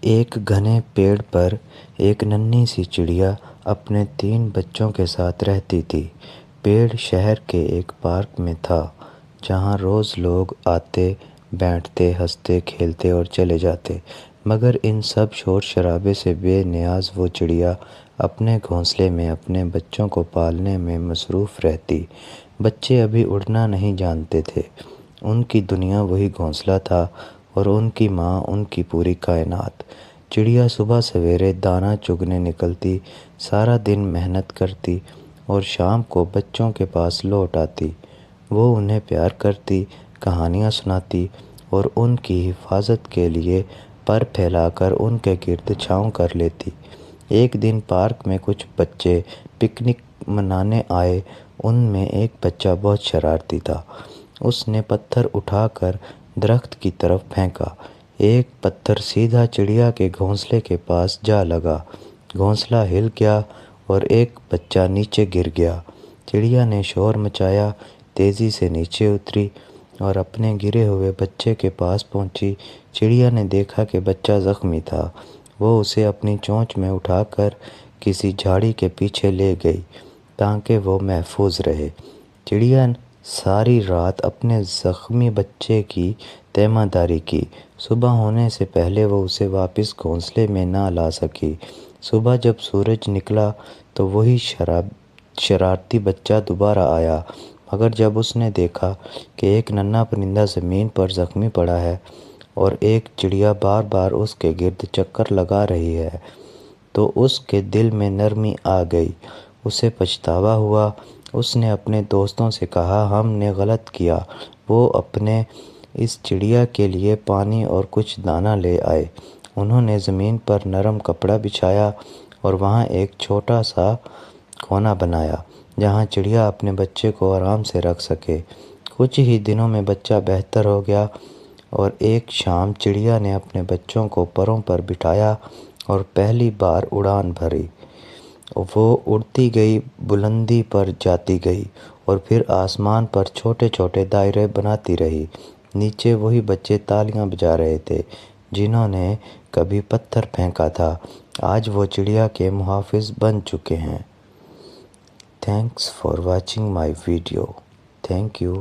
ایک گھنے پیڑ پر ایک ننھی سی چڑیا اپنے 3 بچوں کے ساتھ رہتی تھی۔ پیڑ شہر کے ایک پارک میں تھا جہاں روز لوگ آتے، بیٹھتے، ہنستے، کھیلتے اور چلے جاتے، مگر ان سب شور شرابے سے بے نیاز وہ چڑیا اپنے گھونسلے میں اپنے بچوں کو پالنے میں مصروف رہتی۔ بچے ابھی اڑنا نہیں جانتے تھے، ان کی دنیا وہی گھونسلہ تھا اور ان کی ماں ان کی پوری کائنات۔ چڑیا صبح سویرے دانہ چگنے نکلتی، سارا دن محنت کرتی اور شام کو بچوں کے پاس لوٹ آتی۔ وہ انہیں پیار کرتی، کہانیاں سناتی اور ان کی حفاظت کے لیے پر پھیلا کر ان کے گرد چھاؤں کر لیتی۔ ایک دن پارک میں کچھ بچے پکنک منانے آئے۔ ان میں ایک بچہ بہت شرارتی تھا۔ اس نے پتھر اٹھا کر درخت کی طرف پھینکا۔ ایک پتھر سیدھا چڑیا کے گھونسلے کے پاس جا لگا۔ گھونسلہ ہل گیا اور ایک بچہ نیچے گر گیا۔ چڑیا نے شور مچایا، تیزی سے نیچے اتری اور اپنے گرے ہوئے بچے کے پاس پہنچی۔ چڑیا نے دیکھا کہ بچہ زخمی تھا۔ وہ اسے اپنی چونچ میں اٹھا کر کسی جھاڑی کے پیچھے لے گئی تاکہ وہ محفوظ رہے۔ چڑیا ساری رات اپنے زخمی بچے کی تیمارداری کی۔ صبح ہونے سے پہلے وہ اسے واپس گھونسلے میں نہ لا سکی۔ صبح جب سورج نکلا تو وہی شرارتی بچہ دوبارہ آیا، مگر جب اس نے دیکھا کہ ایک ننھا پرندہ زمین پر زخمی پڑا ہے اور ایک چڑیا بار بار اس کے گرد چکر لگا رہی ہے تو اس کے دل میں نرمی آ گئی۔ اسے پچھتاوا ہوا۔ اس نے اپنے دوستوں سے کہا، ہم نے غلط کیا۔ وہ اپنے اس چڑیا کے لیے پانی اور کچھ دانہ لے آئے۔ انہوں نے زمین پر نرم کپڑا بچھایا اور وہاں ایک چھوٹا سا کونا بنایا جہاں چڑیا اپنے بچے کو آرام سے رکھ سکے۔ کچھ ہی دنوں میں بچہ بہتر ہو گیا اور ایک شام چڑیا نے اپنے بچوں کو پروں پر بٹھایا اور پہلی بار اڑان بھری۔ وہ اڑتی گئی، بلندی پر جاتی گئی اور پھر آسمان پر چھوٹے چھوٹے دائرے بناتی رہی۔ نیچے وہی بچے تالیاں بجا رہے تھے جنہوں نے کبھی پتھر پھینکا تھا۔ آج وہ چڑیا کے محافظ بن چکے ہیں۔ Thanks for watching my video. Thank you.